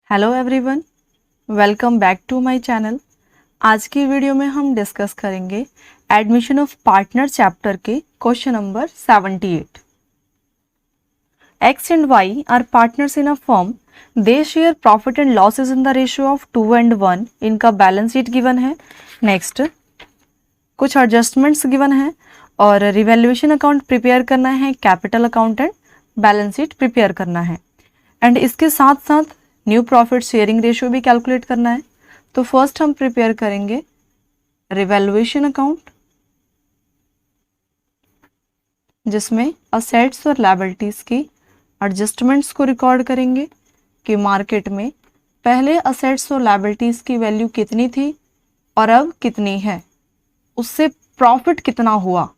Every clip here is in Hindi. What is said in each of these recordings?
Hello everyone, welcome back to my channel. आज की वीडियो में हम डिस्कस करेंगे एडमिशन ऑफ पार्टनर चैप्टर के question number 78। X and Y are partners in a firm. They share profit and losses in the ratio of 2 and 1. इनका बैलेंस शीट गिवन है। नेक्स्ट कुछ एडजस्टमेंट्स गिवन है और रिवैल्यूएशन अकाउंट प्रिपेयर करना है, capital account and balance sheet prepare करना है एंड इसके साथ साथ न्यू प्रॉफिट शेयरिंग रेशियो भी कैलकुलेट करना है। तो फर्स्ट हम प्रिपेयर करेंगे रिवैल्यूएशन अकाउंट, जिसमें असेट्स और लायबिलिटीज की एडजस्टमेंट्स को रिकॉर्ड करेंगे कि मार्केट में पहले असेट्स और लायबिलिटीज की वैल्यू कितनी थी और अब कितनी है, उससे प्रॉफिट कितना हुआ।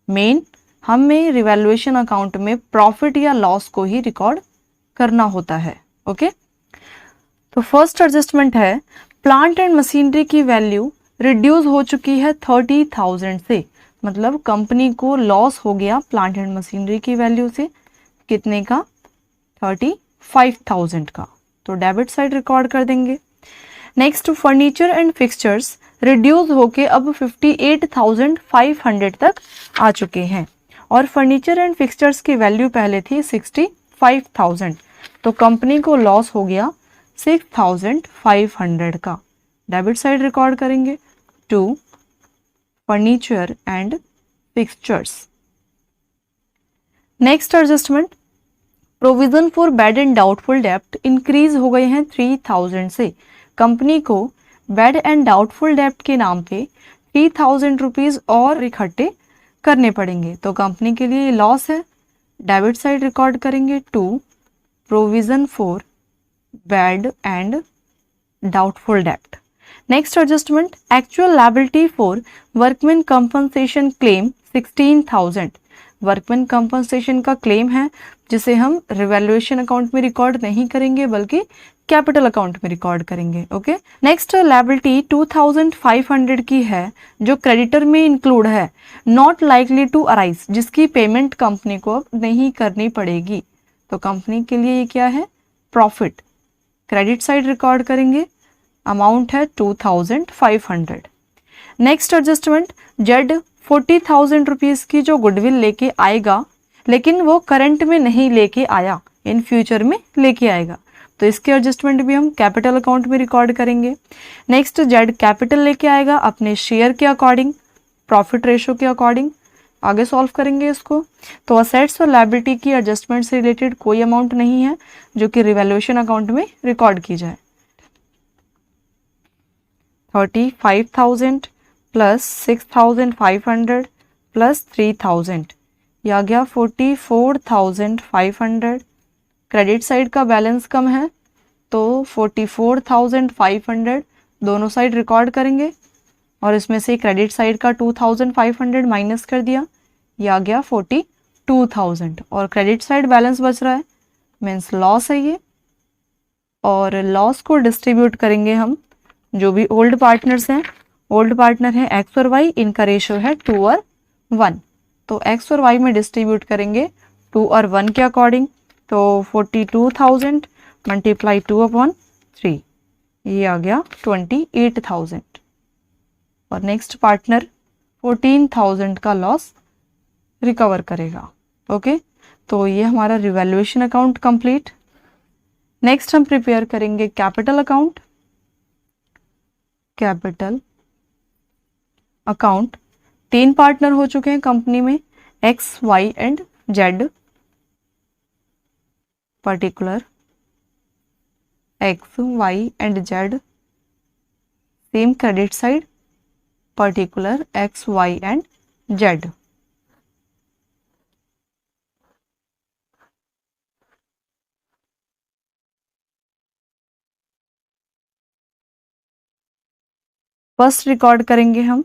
मेन हमें रिवैल्यूएशन अकाउंट में प्रॉफिट या लॉस को ही रिकॉर्ड करना होता है। ओके, तो फर्स्ट एडजस्टमेंट है प्लांट एंड मशीनरी की वैल्यू रिड्यूस हो चुकी है 30,000 से, मतलब कंपनी को लॉस हो गया प्लांट एंड मशीनरी की वैल्यू से कितने का, 35,000 का। तो डेबिट साइड रिकॉर्ड कर देंगे। Next furniture and fixtures reduce होके अब 58,500 तक आ चुके हैं और फर्नीचर एंड फिक्सचर्स की वैल्यू पहले थी 65,000, तो कंपनी को लॉस हो गया 6,500 का। डेबिट साइड रिकॉर्ड करेंगे to furniture and fixtures. Next adjustment provision for bad and doubtful डेप्ट इंक्रीज हो गए हैं 3,000 से। कंपनी को बैड एंड डाउटफुल डेप्ट के नाम पे 3,000 रुपीज और इकट्ठे करने पड़ेंगे, तो कंपनी के लिए लॉस है। डेबिट साइड रिकॉर्ड करेंगे to provision for bad and doubtful डेप्ट। Next adjustment actual liability for workman compensation claim 16,000। Workman compensation का क्लेम है जिसे हम रिवैल्यूएशन अकाउंट में रिकॉर्ड नहीं करेंगे बल्कि कैपिटल अकाउंट में रिकॉर्ड करेंगे। ओके, नेक्स्ट लायबिलिटी 2,500 की है जो क्रेडिटर में इंक्लूड है, नॉट लाइकली टू अराइज, जिसकी पेमेंट कंपनी को अब नहीं करनी पड़ेगी। तो कंपनी के लिए ये क्या है, प्रॉफिट। क्रेडिट साइड रिकॉर्ड करेंगे, अमाउंट है 2,500। नेक्स्ट एडजस्टमेंट जेड 40,000 रुपीज की जो गुडविल लेके आएगा लेकिन वो करंट में नहीं लेके आया, इन फ्यूचर में लेके आएगा, तो इसके एडजस्टमेंट भी हम कैपिटल अकाउंट में रिकॉर्ड करेंगे। नेक्स्ट जेड कैपिटल लेके आएगा अपने शेयर के अकॉर्डिंग, प्रॉफिट रेशो के अकॉर्डिंग, आगे सॉल्व करेंगे इसको। तो असेट्स और लायबिलिटी की एडजस्टमेंट से रिलेटेड कोई अमाउंट नहीं है जो कि रिवैल्यूएशन अकाउंट में रिकॉर्ड की जाए। 35,000 प्लस 6,500 प्लस 3,000, यह आ गया 44,500। क्रेडिट साइड का बैलेंस कम है तो 44,500 दोनों साइड रिकॉर्ड करेंगे और इसमें से क्रेडिट साइड का 2,500 माइनस कर दिया, यह आ गया 42,000 और क्रेडिट साइड बैलेंस बच रहा है, मीन्स लॉस है ये। और लॉस को डिस्ट्रीब्यूट करेंगे हम, जो भी ओल्ड पार्टनर्स हैं, ओल्ड पार्टनर है एक्स और वाई, इनका रेशियो है 2 और 1, तो एक्स और वाई में डिस्ट्रीब्यूट करेंगे 2 और 1 के अकॉर्डिंग। तो 42,000 मल्टीप्लाई 2/3, ये आ गया 28,000 और नेक्स्ट पार्टनर 14,000 का लॉस रिकवर करेगा। ओके, तो ये हमारा रिवैल्यूएशन अकाउंट कंप्लीट। नेक्स्ट हम प्रिपेयर करेंगे capital account. Capital account 3 partner हो चुके हैं कंपनी में, X Y and Z. Particular X Y and Z, same credit side, particular X Y and Z. First record करेंगे हम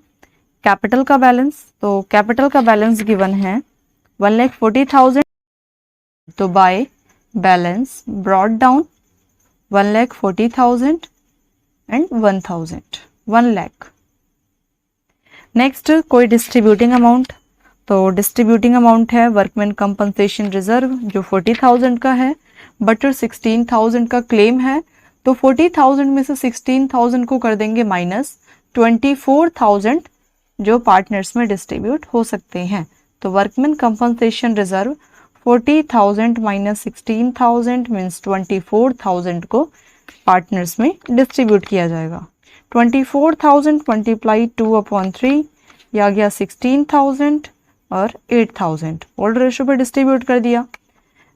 कैपिटल का बैलेंस। तो कैपिटल का बैलेंस गिवन है 1,40,000, तो by balance brought down 1,40,000 and 1,000, 1 lakh. Next कोई डिस्ट्रीब्यूटिंग अमाउंट, तो डिस्ट्रीब्यूटिंग अमाउंट है वर्कमैन कंपनसेशन रिजर्व जो 40,000 का है, बटर 16,000 का क्लेम है तो 40,000 में से 16,000 को कर देंगे माइनस, 24,000 जो पार्टनर्स में डिस्ट्रीब्यूट हो सकते हैं। तो workman compensation reserve 40,000 minus 16,000 means 24,000 को पार्टनर्स में डिस्ट्रीब्यूट किया जाएगा। 24,000 मल्टीप्लाई 2/3 ये आ गया 16,000 और 8,000 ओल्ड रेशो पे डिस्ट्रीब्यूट कर दिया।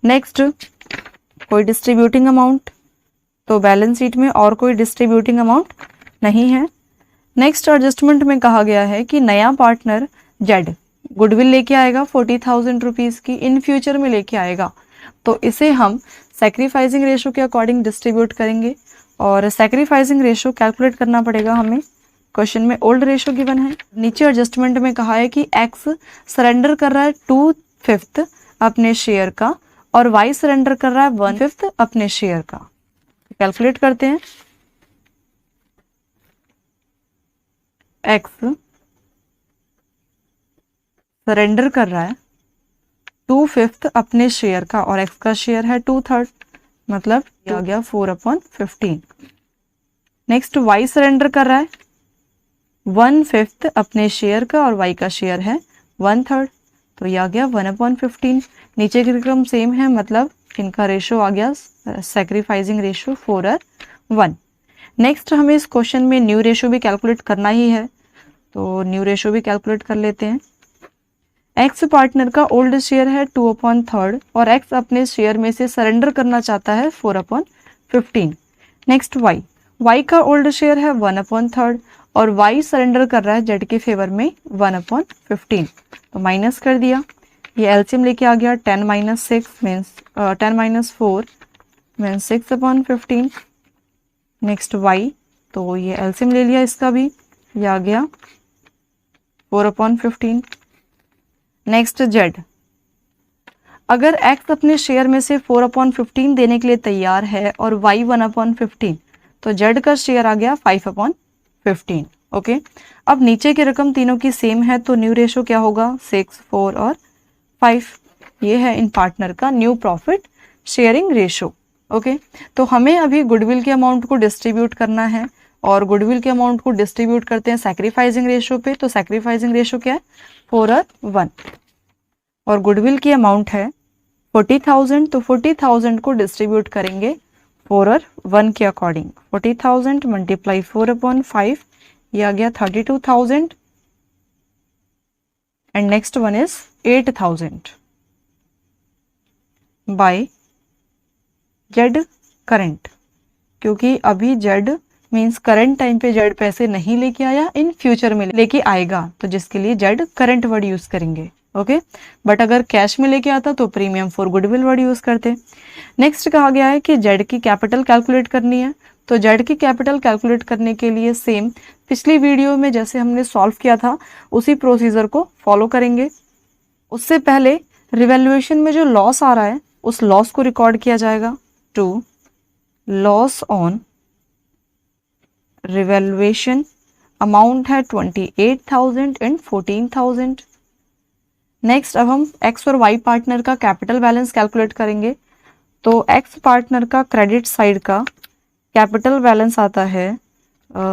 नेक्स्ट कोई डिस्ट्रीब्यूटिंग अमाउंट, तो बैलेंस शीट में और कोई डिस्ट्रीब्यूटिंग अमाउंट नहीं है। नेक्स्ट एडजस्टमेंट में कहा गया है कि नया पार्टनर जेड गुडविल लेके आएगा 40,000 रुपीज़ की, इन फ्यूचर में लेके आएगा, तो इसे हम सैक्रिफाइसिंग रेशो के अकॉर्डिंग डिस्ट्रीब्यूट करेंगे। और सैक्रिफाइसिंग रेशो कैलकुलेट करना पड़ेगा हमें, क्वेश्चन में ओल्ड रेशो गिवन है। नीचे एडजस्टमेंट में कहा है कि एक्स सरेंडर कर रहा है 2/5 अपने शेयर का और वाई सरेंडर कर रहा है 1/5 अपने शेयर का। कैलकुलेट करते हैं। एक्स सरेंडर कर रहा है 2/5 अपने शेयर का और एक्स का शेयर है 2/3, मतलब ये आ गया 4/15। नेक्स्ट वाई सरेंडर कर रहा है 1/5 अपने शेयर का और वाई का शेयर है 1/3, तो ये आ गया 1/15। नीचे की रकम सेम है, मतलब इनका रेशो आ गया सैक्रिफाइसिंग रेशो 4:1। नेक्स्ट हमें इस क्वेश्चन में न्यू रेशो भी कैलकुलेट करना ही है, तो न्यू रेशो भी कैलकुलेट कर लेते हैं। एक्स पार्टनर का ओल्ड शेयर है 2/3 और एक्स अपने शेयर में से सरेंडर करना चाहता है 4/15। नेक्स्ट वाई का ओल्ड शेयर है 1/3 और वाई सरेंडर कर रहा है जेड के फेवर में 1/15, तो माइनस कर दिया। ये एलसीएम लेके आ गया 10 - 6 मीन्स 10 - 4 मीन्स 6/15। नेक्स्ट वाई, तो ये एलसीएम ले लिया इसका भी, ये आ गया 4/15। नेक्स्ट जेड, अगर एक्स अपने शेयर में से 4/15 देने के लिए तैयार है और वाई 1/15, तो जेड का शेयर आ गया 5/15। ओके, अब नीचे की रकम तीनों की सेम है, तो न्यू रेशो क्या होगा 6, 4 और 5। ये है इन पार्टनर का new profit sharing ratio. Okay, तो हमें अभी गुडविल के अमाउंट को डिस्ट्रीब्यूट करना है और गुडविल के अमाउंट को डिस्ट्रीब्यूट करते हैं सैक्रिफाइसिंग रेशो पे, तो सैक्रिफाइसिंग रेशो क्या है 4:1 और गुडविल की अमाउंट है 40,000, तो 40,000 को डिस्ट्रीब्यूट करेंगे 4:1 के अकॉर्डिंग। 40,000 मल्टीप्लाई 4/5 ये आ गया 32,000 and next one is 8,000 by Z current, क्योंकि अभी जेड मीन्स करंट टाइम पे जेड पैसे नहीं लेके आया, इन फ्यूचर में लेके आएगा, तो जिसके लिए जेड करंट वर्ड यूज करेंगे। ओके, बट अगर कैश में लेके आता तो premium for goodwill word use करते। नेक्स्ट कहा गया है कि जेड की कैपिटल कैलकुलेट करनी है, तो जेड की कैपिटल कैलकुलेट करने के लिए सेम पिछली वीडियो में जैसे हमने सॉल्व किया था उसी प्रोसीजर को फॉलो करेंगे। उससे पहले रिवैल्यूएशन में जो लॉस आ रहा है उस लॉस को रिकॉर्ड किया जाएगा। To loss on revaluation amount है 28,000 एंड 14,000। नेक्स्ट अब हम एक्स और वाई पार्टनर का कैपिटल बैलेंस कैलकुलेट करेंगे। तो एक्स पार्टनर का क्रेडिट साइड का कैपिटल बैलेंस आता है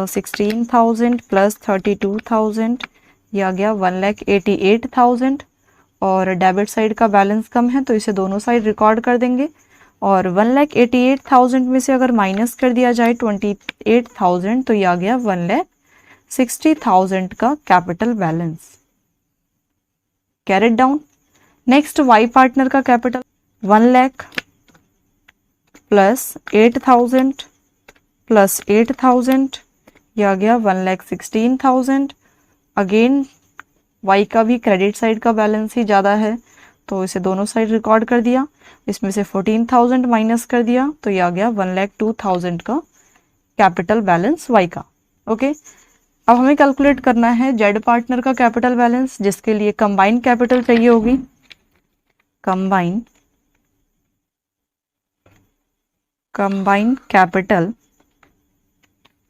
16,000 प्लस 32,000, ये आ गया 1,88,000 और डेबिट साइड का बैलेंस कम है तो इसे दोनों साइड रिकॉर्ड कर देंगे। और 1,88,000 में से अगर माइनस कर दिया जाए 28,000 तो ये आ गया 1,60,000 का capital balance. Carried down. Next Y partner का कैपिटल 1 लाख प्लस 8,000 प्लस 8,000 ये आ गया 1,16,000। अगेन वाई का भी क्रेडिट साइड का बैलेंस ही ज़्यादा है तो इसे दोनों साइड रिकॉर्ड कर दिया, इसमें से 14,000 माइनस कर दिया तो ये आ गया 1,02,000 का कैपिटल बैलेंस वाई का। ओके, अब हमें कैलकुलेट करना है जेड पार्टनर का कैपिटल बैलेंस, जिसके लिए कंबाइंड कैपिटल चाहिए होगी। Combined capital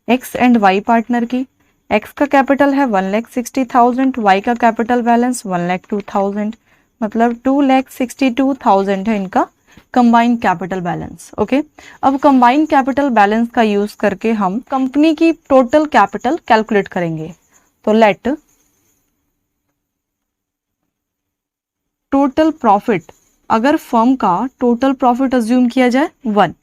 X and Y partner की। एक्स का कैपिटल है 1,60,000, वाई का कैपिटल बैलेंस 1,02,000, मतलब 2,62,000 है इनका कंबाइंड कैपिटल बैलेंस। ओके, अब कंबाइंड कैपिटल बैलेंस का यूज करके हम कंपनी की टोटल कैपिटल कैलकुलेट करेंगे। तो लेट टोटल प्रॉफिट, अगर फर्म का टोटल प्रॉफिट अज्यूम किया जाए 1,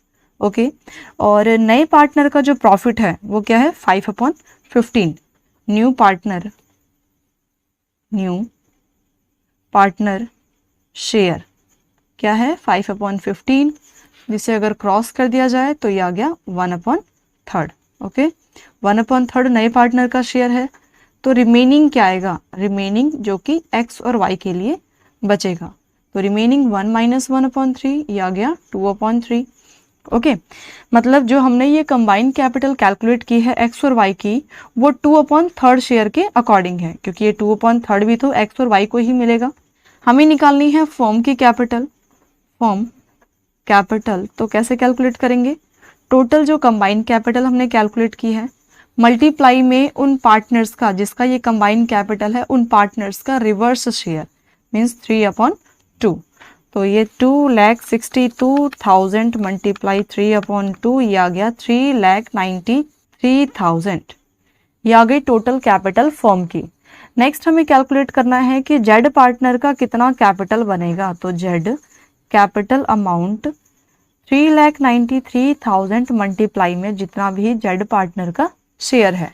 ओके, और नए पार्टनर का जो प्रॉफिट है वो क्या है 5/15। न्यू पार्टनर शेयर क्या है 5/15, जिसे अगर क्रॉस कर दिया जाए तो ये आ गया 1/3। ओके, 1/3 नए पार्टनर का शेयर है। तो रिमेनिंग क्या आएगा, रिमेनिंग जो कि एक्स और वाई के लिए बचेगा, तो रिमेनिंग 1 - 1/3 ये आ गया 2/3। ओके, मतलब जो हमने ये कंबाइंड कैपिटल कैलकुलेट की है एक्स और वाई की, वो 2/3 शेयर के अकॉर्डिंग है, क्योंकि ये 2/3 भी तो एक्स और वाई को ही मिलेगा। हमें निकालनी है फर्म की कैपिटल। फर्म कैपिटल तो कैसे कैलकुलेट करेंगे, टोटल जो कंबाइंड कैपिटल हमने कैलकुलेट की है मल्टीप्लाई में उन पार्टनर्स का जिसका ये कंबाइंड कैपिटल है, उन पार्टनर्स का रिवर्स शेयर मीन्स 3/2। तो ये 2,62,000 मल्टीप्लाई 3/2 ये आ गया 3,93,000। ये आ गई टोटल कैपिटल फर्म की। नेक्स्ट हमें कैलकुलेट करना है कि जेड पार्टनर का कितना कैपिटल बनेगा। तो जेड कैपिटल अमाउंट 3,93,000 मल्टीप्लाई में जितना भी जेड पार्टनर का शेयर है।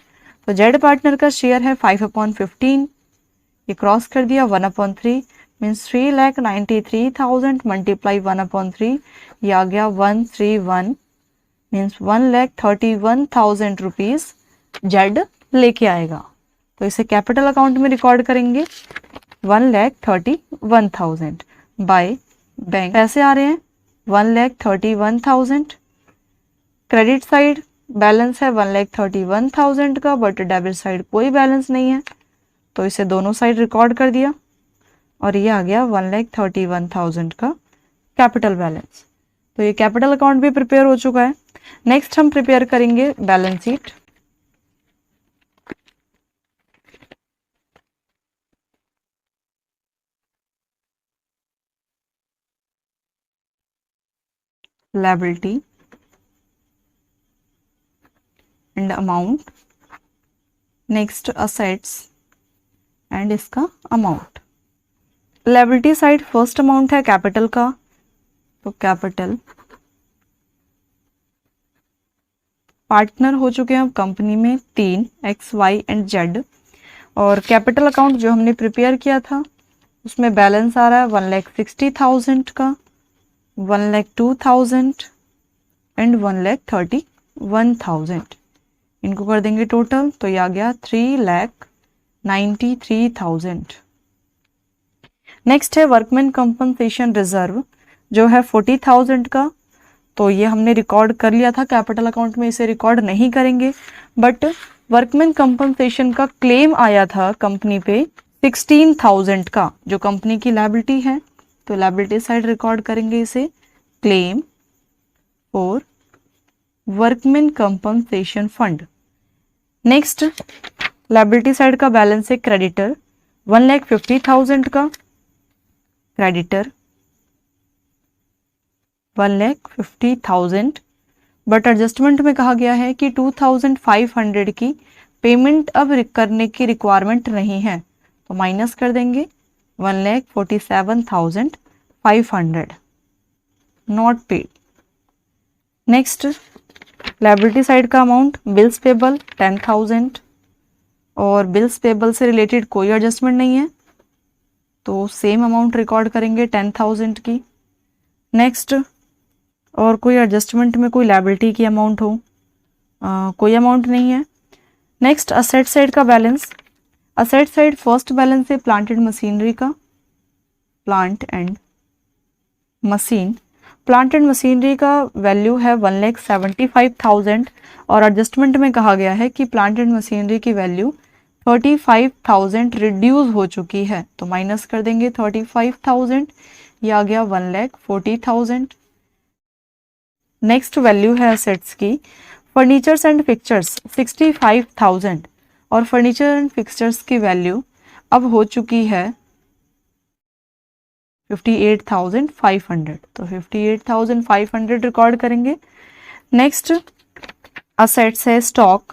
तो जेड पार्टनर का शेयर है 5/15, ये क्रॉस कर दिया 1/3 मीन्स 3,93,000 मल्टीप्लाई 1/3 ये आ गया 131 मीन्स 1,31,000 रुपीज जेड लेके आएगा। तो इसे कैपिटल अकाउंट में रिकॉर्ड करेंगे 1,31,000 बाय बैंक। पैसे आ रहे हैं 1,31,000। क्रेडिट साइड बैलेंस है 1,31,000 का, बट डेबिट साइड कोई बैलेंस नहीं है, तो इसे दोनों साइड रिकॉर्ड कर दिया और ये आ गया 1,31,000 का कैपिटल बैलेंस। तो ये कैपिटल अकाउंट भी प्रिपेयर हो चुका है। नेक्स्ट हम प्रिपेयर करेंगे balance sheet. Liability and amount, next assets and इसका amount. Liability side first amount है कैपिटल का, तो कैपिटल पार्टनर हो चुके हैं अब कंपनी में 3 एक्स वाई एंड जेड, और कैपिटल अकाउंट जो हमने प्रिपेयर किया था उसमें बैलेंस आ रहा है 1,60,000 का, 1,02,000 एंड 1,31,000। इनको कर देंगे टोटल तो ये आ गया 3,93,000। नेक्स्ट है वर्कमैन कंपनसेशन रिजर्व जो है 40,000 का, तो ये हमने रिकॉर्ड कर लिया था कैपिटल अकाउंट में, इसे रिकॉर्ड नहीं करेंगे। बट वर्कमैन कंपनसेशन का क्लेम आया था कंपनी पे 16,000 का, जो कंपनी की लायबिलिटी है, तो लायबिलिटी साइड रिकॉर्ड करेंगे इसे claim for workman compensation fund. Next liability side का बैलेंस है क्रेडिटर 1,50,000 का, क्रेडिटर 1,50,000, बट एडजस्टमेंट में कहा गया है कि 2,500 की पेमेंट अब करने की रिक्वायरमेंट नहीं है, तो माइनस कर देंगे 1,47,500 not paid. Next liability side का अमाउंट बिल्स पेबल 10,000, और बिल्स पेबल से रिलेटेड कोई एडजस्टमेंट नहीं है, तो सेम अमाउंट रिकॉर्ड करेंगे 10,000 की। नेक्स्ट और कोई एडजस्टमेंट में कोई लायबिलिटी की अमाउंट हो, कोई अमाउंट नहीं है। नेक्स्ट असेट साइड का balance, asset side first balance है प्लांट एंड मशीनरी का, प्लांट एंड मशीनरी का वैल्यू है 1,75,000, और एडजस्टमेंट में कहा गया है कि प्लांट एंड मशीनरी की वैल्यू 35,000 रिड्यूस हो चुकी है, तो माइनस कर देंगे 35,000, ये आ गया 1,40,000। नेक्स्ट वैल्यू है असेट्स की फर्नीचर्स एंड फिक्चर्स 65,000, और फर्नीचर एंड फिक्चर्स की वैल्यू अब हो चुकी है 58,500, तो 58,500 रिकॉर्ड करेंगे। नेक्स्ट असेट्स है स्टॉक,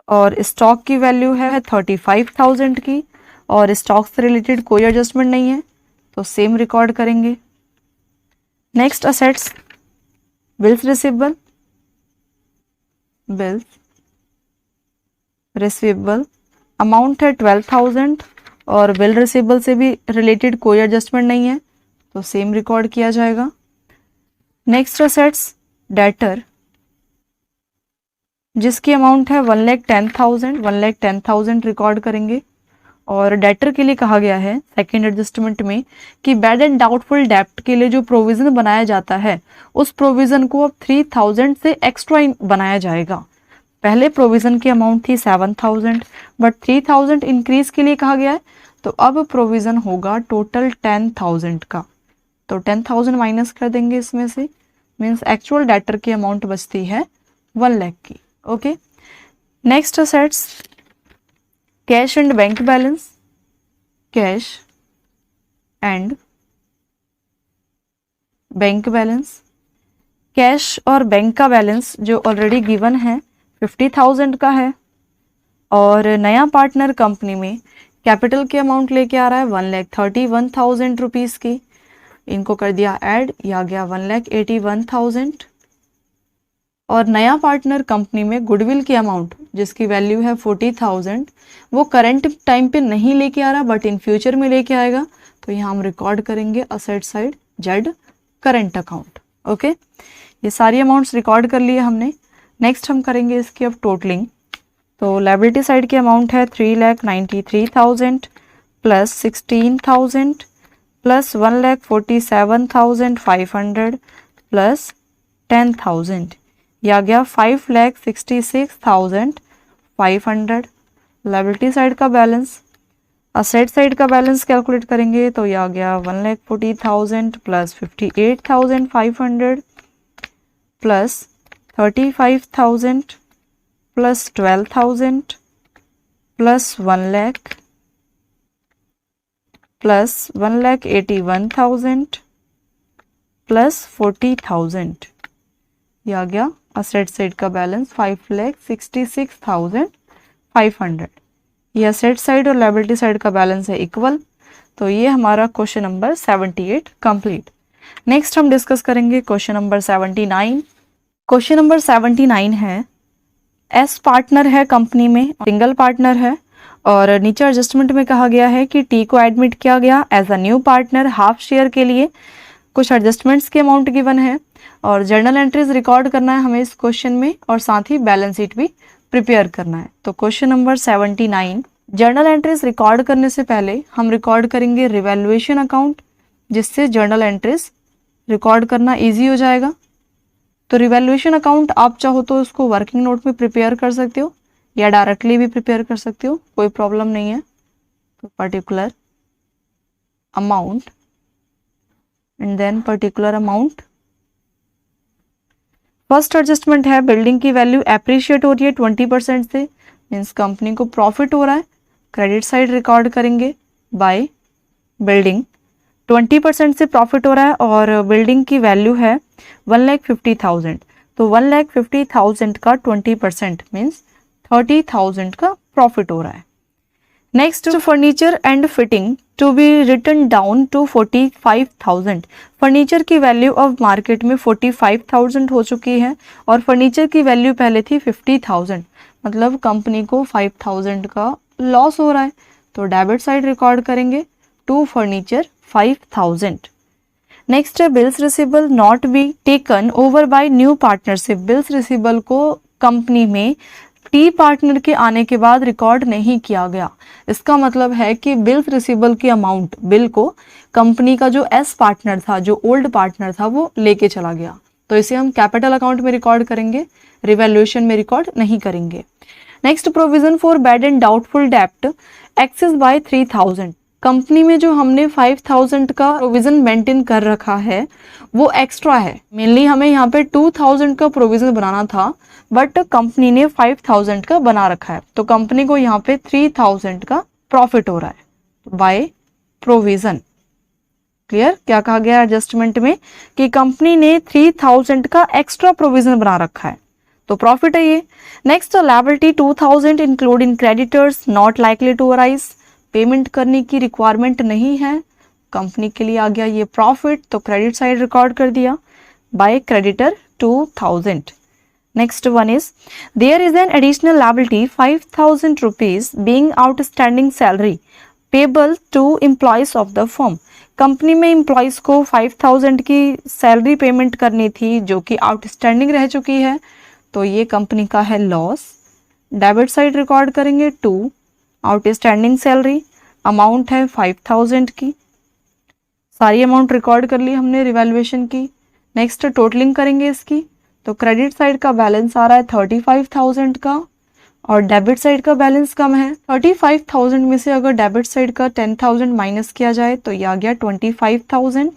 और स्टॉक की वैल्यू है 35,000 की, और स्टॉक से रिलेटेड कोई एडजस्टमेंट नहीं है तो सेम रिकॉर्ड करेंगे। Next assets bills receivable, bills receivable amount है 12,000, और बिल रिसीवेबल से भी रिलेटेड कोई एडजस्टमेंट नहीं है तो सेम रिकॉर्ड किया जाएगा। नेक्स्ट असेट्स डेटर, जिसकी अमाउंट है 1,10,000, 1,10,000 रिकॉर्ड करेंगे। और डेटर के लिए कहा गया है सेकेंड एडजस्टमेंट में कि बैड एंड डाउटफुल डेप्ट के लिए जो प्रोविजन बनाया जाता है उस प्रोविजन को अब 3,000 से एक्स्ट्रा बनाया जाएगा। पहले प्रोविजन की अमाउंट थी 7,000, बट 3,000 इंक्रीज के लिए कहा गया है, तो अब प्रोविजन होगा टोटल 10,000 का। तो 10,000 माइनस कर देंगे इसमें से, मीन्स एक्चुअल डेटर की अमाउंट बचती है 1 लाख की। Okay, next assets cash and bank balance, cash and bank balance. Cash और बैंक का बैलेंस जो ऑलरेडी गिवन है 50,000 का है, और नया पार्टनर कंपनी में कैपिटल की अमाउंट लेके आ रहा है 1,31,000 रुपीज़ की, इनको कर दिया ऐड, या गया 1,81,000। और नया पार्टनर कंपनी में गुडविल की अमाउंट जिसकी वैल्यू है 40,000, वो करंट टाइम पे नहीं लेके आ रहा बट इन फ्यूचर में लेके आएगा, तो यहाँ हम रिकॉर्ड करेंगे asset side Z current account. Okay, ये सारी अमाउंट्स रिकॉर्ड कर लिए हमने। नेक्स्ट हम करेंगे इसकी अब टोटलिंग। तो लायबिलिटी साइड की अमाउंट है 3,93,000 प्लस 16,000 प्लस 1,47,500 प्लस 10,000, या गया 5,66,500। लायबिलिटी साइड का बैलेंस, असेट साइड का बैलेंस कैलकुलेट करेंगे तो यह आ गया 1,40,000 plus 58,500 plus 35,000 plus 12,000 plus 1 lakh plus 1,81,000 plus 40,000, यह आ गया असेट साइड का बैलेंस 5,66,500। ये असेट साइड और लायबिलिटी साइड का बैलेंस है इक्वल। तो ये हमारा क्वेश्चन नंबर 78 कंप्लीट। नेक्स्ट हम डिस्कस करेंगे क्वेश्चन नंबर 79। क्वेश्चन नंबर 79 है, एस पार्टनर है कंपनी में, सिंगल पार्टनर है, और नीचे एडजस्टमेंट में कहा गया है कि टी को एडमिट किया गया as a new partner half share के लिए। कुछ एडजस्टमेंट्स की अमाउंट गिवन है और जर्नल एंट्रीज रिकॉर्ड करना है हमें इस क्वेश्चन में, और साथ ही बैलेंस शीट भी प्रिपेयर करना है। तो question number 79, journal entries record करने से पहले हम रिकॉर्ड करेंगे रिवैल्यूएशन अकाउंट, जिससे जर्नल एंट्रीज रिकॉर्ड करना ईजी हो जाएगा। तो रिवैल्यूएशन अकाउंट आप चाहो तो उसको वर्किंग नोट में प्रिपेयर कर सकते हो या डायरेक्टली भी प्रिपेयर कर सकते हो, कोई प्रॉब्लम नहीं है। तो particular amount and then particular amount. First adjustment है बिल्डिंग की वैल्यू एप्रिशिएट हो रही है 20% से, मीन्स कंपनी को प्रॉफिट हो रहा है। क्रेडिट साइड रिकॉर्ड करेंगे बाय बिल्डिंग, 20% से प्रॉफिट हो रहा है और बिल्डिंग की वैल्यू है 1,50,000। तो 1,50,000 का 20% मीन्स 30,000 का प्रॉफिट हो रहा है। Next furniture and fitting to be written down to 45,000। Furniture की वैल्यू अब मार्केट में 45,000 हो चुकी है और फर्नीचर की वैल्यू पहले थी 50,000, मतलब कंपनी को 5,000 का लॉस हो रहा है। तो डेबिट साइड रिकॉर्ड करेंगे टू फर्नीचर 5,000। नेक्स्ट है bills receivable not be taken over by new partnership. Bills receivable को कंपनी में टी पार्टनर के आने के बाद रिकॉर्ड नहीं किया गया। इसका मतलब है कि बिल्स रिसीवेबल की अमाउंट, बिल को कंपनी का जो एस पार्टनर था, जो ओल्ड पार्टनर था, वो लेके चला गया। तो इसे हम कैपिटल अकाउंट में रिकॉर्ड करेंगे, रिवैल्यूएशन में रिकॉर्ड नहीं करेंगे। Next provision for bad and doubtful डेप्ट एक्सेस बाय 3,000। कंपनी में जो हमने 5,000 का प्रोविजन मेंटेन कर रखा है वो एक्स्ट्रा है। मेनली हमें यहाँ पे 2,000 का प्रोविजन बनाना था, बट कंपनी ने 5,000 का बना रखा है, तो कंपनी को यहाँ पे 3,000 का प्रॉफिट हो रहा है बाय प्रोविजन। क्लियर? क्या कहा गया एडजस्टमेंट में कि कंपनी ने 3000 का एक्स्ट्रा प्रोविजन बना रखा है, तो प्रॉफिट है ये। Next liability 2000 including creditors not likely to arise, payment करने की रिक्वायरमेंट नहीं है, कंपनी के लिए आ गया ये प्रॉफिट, तो क्रेडिट साइड रिकॉर्ड कर दिया by creditor 2000। Next one is there is an additional liability 5000 rupees being outstanding salary payable to employees of the firm. Company में एम्प्लॉयज को 5000 की सैलरी पेमेंट करनी थी जो कि आउटस्टैंडिंग रह चुकी है, तो ये कंपनी का है लॉस। डेबिट साइड रिकॉर्ड करेंगे 2 आउटस्टैंडिंग सैलरी, अमाउंट है 5000 की, सारी अमाउंट रिकॉर्ड कर ली हमने रिवैल्यूएशन की। नेक्स्ट टोटलिंग करेंगे इसकी, तो क्रेडिट साइड का बैलेंस आ रहा है 35,000 का और डेबिट साइड का बैलेंस कम है। 35,000 में से अगर डेबिट साइड का 10,000 माइनस किया जाए तो ये आ गया 25,000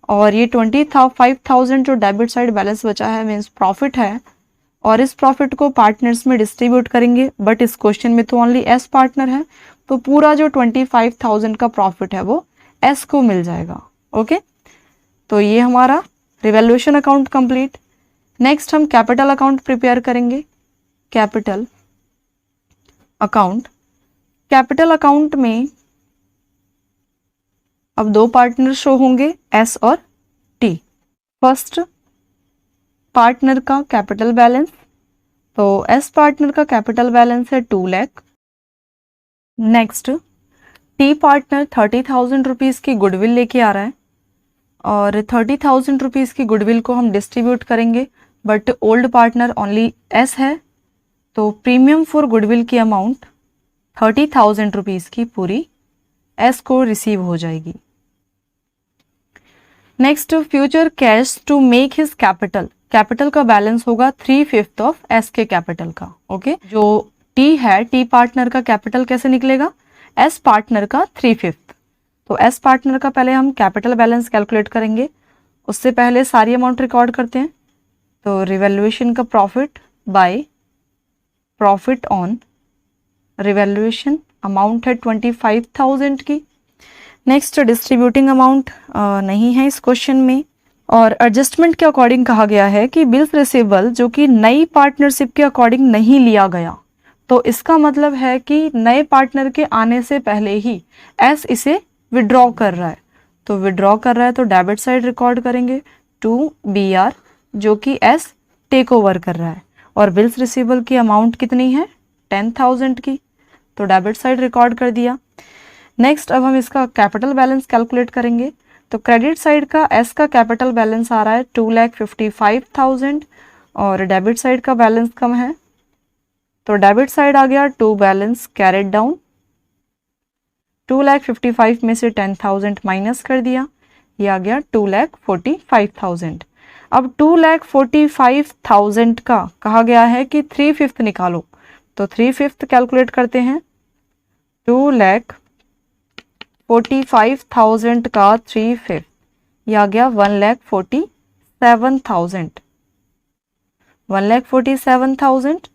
और ये 25,000 जो डेबिट साइड बैलेंस बचा है मीन्स प्रॉफिट है और इस प्रॉफिट को पार्टनर्स में डिस्ट्रीब्यूट करेंगे, बट इस क्वेश्चन में तो ओनली एस पार्टनर है, तो पूरा जो 25,000 का प्रॉफिट है वो एस को मिल जाएगा। ओके, तो ये हमारा रिवैल्यूएशन अकाउंट कंप्लीट। नेक्स्ट हम कैपिटल अकाउंट प्रिपेयर करेंगे। कैपिटल अकाउंट, कैपिटल अकाउंट में अब 2 पार्टनर शो होंगे एस और टी। फर्स्ट पार्टनर का कैपिटल बैलेंस, तो एस पार्टनर का कैपिटल बैलेंस है 2 lakh. Next T partner 30,000 rupees की गुडविल लेके आ रहा है और 30,000 रुपीज़ की गुडविल को हम डिस्ट्रीब्यूट करेंगे, but old partner only S है, तो प्रीमियम फॉर गुडविल की अमाउंट 30,000 रुपीज़ की पूरी एस को रिसीव हो जाएगी। Next future cash to make his capital, capital का बैलेंस होगा 3/5 ऑफ एस के कैपिटल का। ओके, जो टी है, टी पार्टनर का कैपिटल कैसे निकलेगा? एस पार्टनर का 3/5, तो एस पार्टनर का पहले हम कैपिटल बैलेंस कैलकुलेट करेंगे, उससे पहले सारी अमाउंट रिकॉर्ड करते हैं। तो रिवैल्यूएशन का profit by profit on revaluation, amount है 25,000 की। नेक्स्ट डिस्ट्रीब्यूटिंग अमाउंट नहीं है इस क्वेश्चन में, और एडजस्टमेंट के अकॉर्डिंग कहा गया है कि बिल्स रिसीवेबल जो कि नई पार्टनरशिप के अकॉर्डिंग नहीं लिया गया, तो इसका मतलब है कि नए पार्टनर के आने से पहले ही एस इसे विड्रॉ कर रहा है, तो विड्रॉ कर रहा है तो डेबिट साइड रिकॉर्ड करेंगे 2 BR जो कि एस टेक ओवर कर रहा है, और बिल्स रिसीवेबल की अमाउंट कितनी है 10,000 की, तो डेबिट साइड रिकॉर्ड कर दिया। नेक्स्ट अब हम इसका कैपिटल बैलेंस कैलकुलेट करेंगे, तो क्रेडिट साइड का एस का कैपिटल बैलेंस आ रहा है 2,55,000 और डेबिट साइड का बैलेंस कम है, तो डेबिट साइड आ गया 2 बैलेंस कैरेड डाउन, 2,55,000 में से 10,000 माइनस कर दिया, ये आ गया 2,45,000। अब 2,45,000 का कहा गया है कि 3/5 निकालो, तो 3/5 कैलकुलेट करते हैं। 2,45,000 का 3/5 ये आ गया 1,47,000, 1,47,000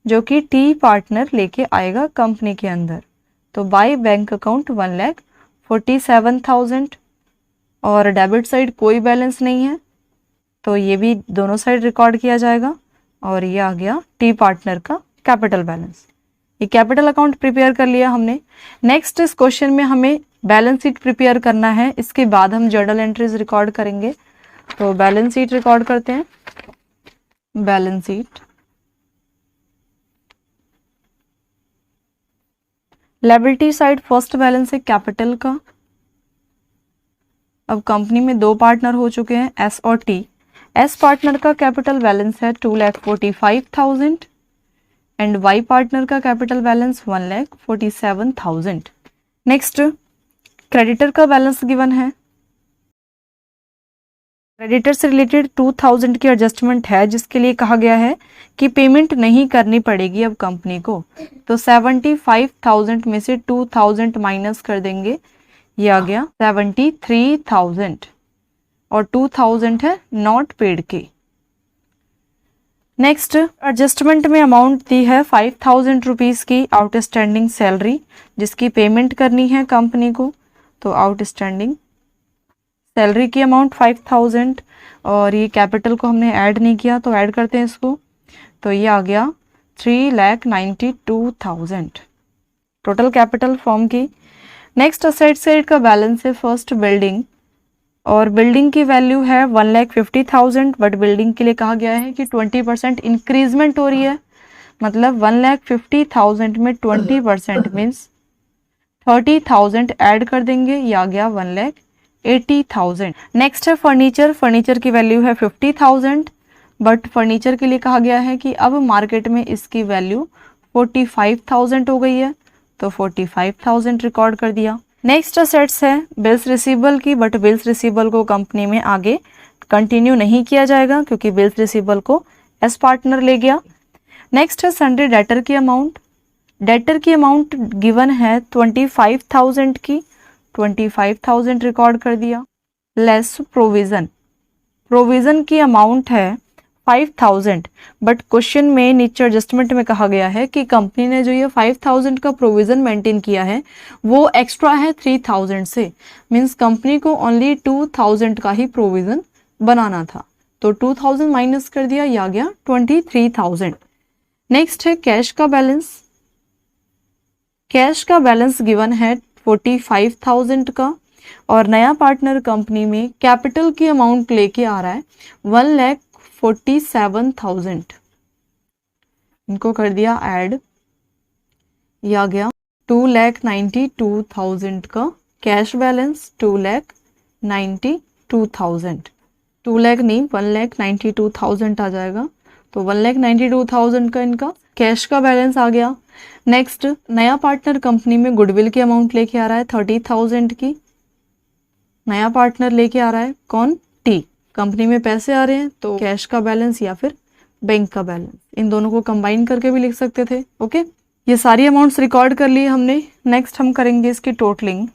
जो कि टी पार्टनर लेके आएगा कंपनी के अंदर, तो बाय बैंक अकाउंट 1,47,000 और डेबिट साइड कोई बैलेंस नहीं है, तो ये भी दोनों साइड रिकॉर्ड किया जाएगा और ये आ गया टी पार्टनर का कैपिटल बैलेंस। ये कैपिटल अकाउंट प्रिपेयर कर लिया हमने। नेक्स्ट इस क्वेश्चन में हमें बैलेंस शीट प्रिपेयर करना है, इसके बाद हम जर्नल एंट्रीज रिकॉर्ड करेंगे, तो बैलेंस शीट रिकॉर्ड करते हैं। Balance sheet, liability side first balance है कैपिटल का। अब कंपनी में 2 पार्टनर हो चुके हैं एस और टी। एस पार्टनर का कैपिटल बैलेंस है 2,45,000 एंड वाई पार्टनर का कैपिटल बैलेंस 1,47,000। नेक्स्ट क्रेडिटर का बैलेंस गिवन है, क्रेडिटर से रिलेटेड 2,000 की एडजस्टमेंट है जिसके लिए कहा गया है कि पेमेंट नहीं करनी पड़ेगी अब कंपनी को, तो 75,000 में से 2,000 माइनस कर देंगे, ये आ गया 73,000 और 2,000 है नॉट पेड की। नेक्स्ट एडजस्टमेंट में अमाउंट दी है 5,000 रुपीज़ की आउटस्टैंडिंग सैलरी जिसकी पेमेंट करनी है कंपनी को, तो आउटस्टैंडिंग सैलरी की अमाउंट 5000 और ये कैपिटल को हमने ऐड नहीं किया तो ऐड करते हैं इसको, तो ये आ गया 3,92,000 टोटल कैपिटल फॉर्म की। नेक्स्ट असेट साइड का बैलेंस है फर्स्ट बिल्डिंग, और बिल्डिंग की वैल्यू है 1,50,000, बट बिल्डिंग के लिए कहा गया है कि 20% इंक्रीजमेंट हो रही है, मतलब 1,50,000 में 20% मीन्स 30,000 ऐड कर देंगे, ये आ गया 1,80,000। नेक्स्ट है फर्नीचर, फर्नीचर की वैल्यू है 50,000, बट फर्नीचर के लिए कहा गया है कि अब मार्केट में इसकी वैल्यू 45,000 हो गई है, तो 45,000 रिकॉर्ड कर दिया। नेक्स्ट असेट्स है बिल्स रिसीवेबल की, बट बिल्स रिसीवेबल को कंपनी में आगे कंटिन्यू नहीं किया जाएगा क्योंकि बिल्स रिसीवेबल को एस पार्टनर ले गया। नेक्स्ट है सन्ड्री डेटर की अमाउंट, डेटर की अमाउंट गिवन है 25,000 की, 25,000 रिकॉर्ड कर दिया। लेस प्रोविजन, प्रोविजन की अमाउंट है 5,000, बट क्वेश्चन में नीचे एडजस्टमेंट में कहा गया है कि कंपनी ने जो ये 5,000 का प्रोविजन मेंटेन किया है वो एक्स्ट्रा है 3,000 से, मींस कंपनी को ओनली 2,000 का ही प्रोविजन बनाना था, तो 2,000 माइनस कर दिया, ये आ गया 23,000। नेक्स्ट है कैश का बैलेंस, कैश का बैलेंस गिवन है 45,000 का, और नया पार्टनर कंपनी में कैपिटल की अमाउंट लेके आ रहा है 1,47,000, इनको कर दिया ऐड, यह आ गया 2,92,000 का कैश बैलेंस, 2,92,000, 2 लाख नहीं 1,92,000 आ जाएगा, तो 1,92,000 का इनका कैश का बैलेंस आ गया। नेक्स्ट नया पार्टनर कंपनी में गुडविल की अमाउंट लेके आ रहा है 30,000 की, नया पार्टनर लेके आ रहा है कौन, टी, कंपनी में पैसे आ रहे हैं तो कैश का बैलेंस या फिर बैंक का बैलेंस, इन दोनों को कंबाइन करके भी लिख सकते थे। ओके, ये सारी अमाउंट्स रिकॉर्ड कर लिए हमने। नेक्स्ट हम करेंगे इसकी टोटलिंग,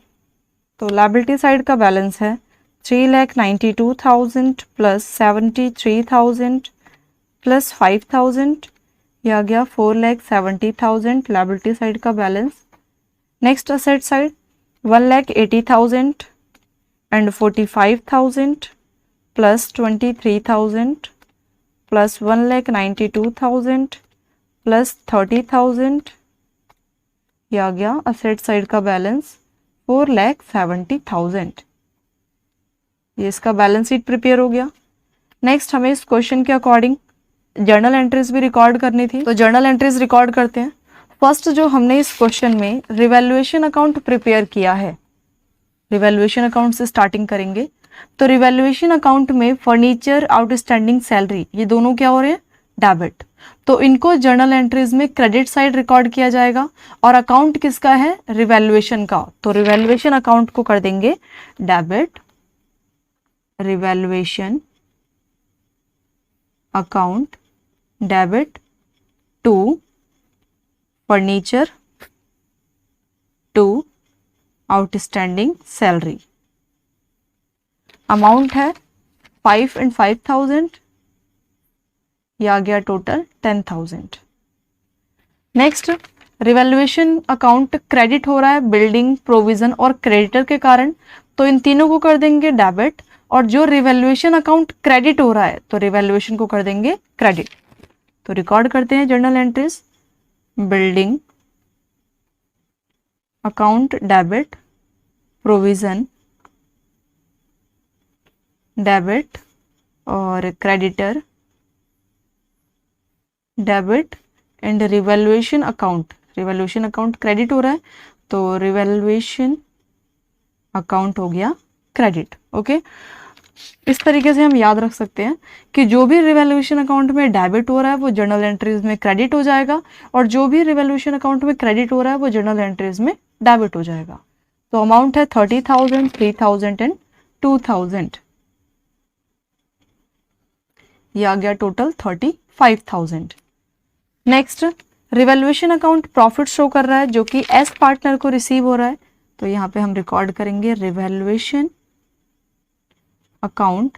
तो लायबिलिटी साइड का बैलेंस है 3,92,000 प्लस 73,000 प्लस 5,000, यह आ गया 4,70,000 लायबिलिटी साइड का balance. Next asset side 1,80,000 and 45,000 plus 23,000 plus 1,92,000 plus 30,000, यह आ गया असेट साइड का बैलेंस 4,70,000। ये इसका बैलेंस शीट प्रिपेयर हो गया। नेक्स्ट हमें इस क्वेश्चन के अकॉर्डिंग जर्नल एंट्रीज भी रिकॉर्ड करनी थी, तो जर्नल एंट्रीज रिकॉर्ड करते हैं। फर्स्ट जो हमने इस क्वेश्चन में रिवैल्यूएशन अकाउंट प्रिपेयर किया है, रिवैल्यूएशन अकाउंट से स्टार्टिंग करेंगे, तो रिवैल्यूएशन अकाउंट में फर्नीचर, आउटस्टैंडिंग सैलरी, ये दोनों क्या हो रहे हैं, डेबिट, तो इनको जर्नल एंट्रीज में क्रेडिट साइड रिकॉर्ड किया जाएगा। और अकाउंट किसका है, रिवैल्यूएशन का, तो रिवैल्यूएशन अकाउंट को कर देंगे debit, revaluation account debit to furniture to outstanding salary. Amount है 5 and 5,000, यह आ गया total 10,000। Next revaluation account credit हो रहा है बिल्डिंग, प्रोविजन और क्रेडिटर के कारण, तो इन तीनों को कर देंगे डेबिट, और जो रिवैल्यूएशन अकाउंट क्रेडिट हो रहा है तो रिवैल्यूएशन को कर देंगे क्रेडिट। तो रिकॉर्ड करते हैं journal entries, building account debit, provision debit और creditor debit and revaluation account, revaluation account credit हो रहा है तो रिवैल्यूएशन अकाउंट हो गया क्रेडिट। ओके, इस तरीके से हम याद रख सकते हैं कि जो भी रिवैल्यूएशन अकाउंट में डेबिट हो रहा है वो जर्नल एंट्रीज में क्रेडिट हो जाएगा, और जो भी रिवैल्यूएशन अकाउंट में क्रेडिट हो रहा है वो जर्नल एंट्रीज में डेबिट हो जाएगा। तो अमाउंट है 30,000, 3,000 एंड 2,000, ये आ गया total 35,000। Next revaluation account profit show कर रहा है जो कि एस पार्टनर को रिसीव हो रहा है, तो यहाँ पे हम रिकॉर्ड करेंगे रिवैल्यूएशन अकाउंट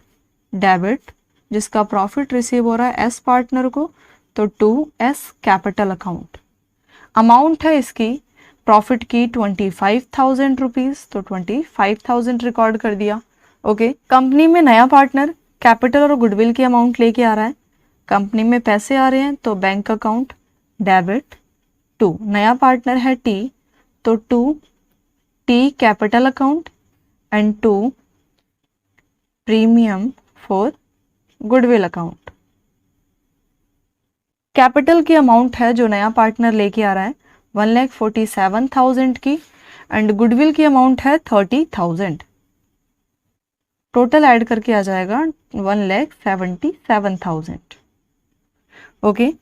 डेबिट जिसका प्रॉफिट रिसीव हो रहा है एस पार्टनर को, तो to S capital account. Amount है इसकी प्रॉफिट की 25,000 रुपीज, तो 25,000 रिकॉर्ड कर दिया। ओके, कंपनी में नया पार्टनर कैपिटल और गुडविल की अमाउंट लेके आ रहा है, कंपनी में पैसे आ रहे हैं तो बैंक अकाउंट डेबिट टू, नया पार्टनर है टी तो to T capital account and to premium for goodwill account. Capital की अमाउंट है जो नया पार्टनर लेके आ रहा है 1,47,000 की एंड गुडविल की अमाउंट है 30,000। टोटल ऐड करके आ जाएगा 1,77,000। Okay,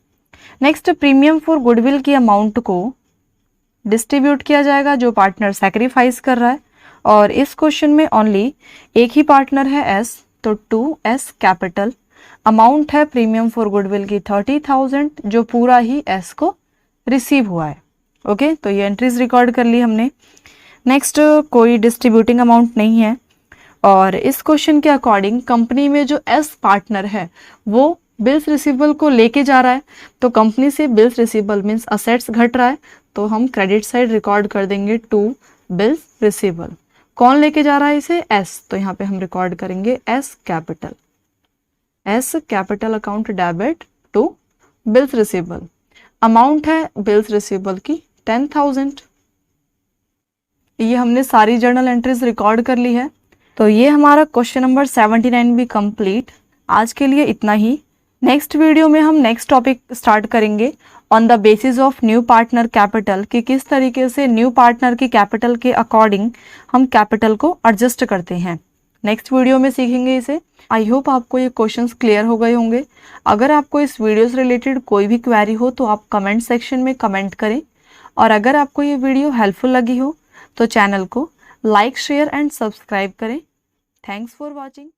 next premium for goodwill की अमाउंट को डिस्ट्रीब्यूट किया जाएगा जो पार्टनर सैक्रिफाइस कर रहा है, और इस क्वेश्चन में ओनली एक ही पार्टनर है एस तो 2S कैपिटल, अमाउंट है प्रीमियम फॉर गुडविल की 30,000 जो पूरा ही एस को रिसीव हुआ है। ओके, तो ये एंट्रीज रिकॉर्ड कर ली हमने। नेक्स्ट, कोई डिस्ट्रीब्यूटिंग अमाउंट नहीं है, और इस क्वेश्चन के अकॉर्डिंग कंपनी में जो एस पार्टनर है वो बिल्स रिसीवेबल को लेके जा रहा है, तो कंपनी से बिल्स रिसीवेबल मीन्स असेट्स घट रहा है, तो हम क्रेडिट साइड रिकॉर्ड कर देंगे टू बिल्स रिसीवेबल। कौन लेके जा रहा है इसे? एस, तो यहाँ पे हम रिकॉर्ड करेंगे S capital, S capital account debit to bills receivable. Amount है बिल्स रिसीवेबल की 10,000। ये हमने सारी जर्नल एंट्रीज रिकॉर्ड कर ली है। तो ये हमारा क्वेश्चन नंबर 79 भी कंप्लीट। आज के लिए इतना ही। नेक्स्ट वीडियो में हम नेक्स्ट टॉपिक स्टार्ट करेंगे on the basis of new partner capital, कि किस तरीके से न्यू पार्टनर की कैपिटल के अकॉर्डिंग हम कैपिटल को एडजस्ट करते हैं। नेक्स्ट वीडियो में सीखेंगे इसे। आई होप आपको ये क्वेश्चंस क्लियर हो गए होंगे। अगर आपको इस वीडियो से रिलेटेड कोई भी क्वेरी हो तो आप कमेंट सेक्शन में कमेंट करें, और अगर आपको ये वीडियो हेल्पफुल लगी हो तो चैनल को लाइक शेयर एंड सब्सक्राइब करें। Thanks for watching.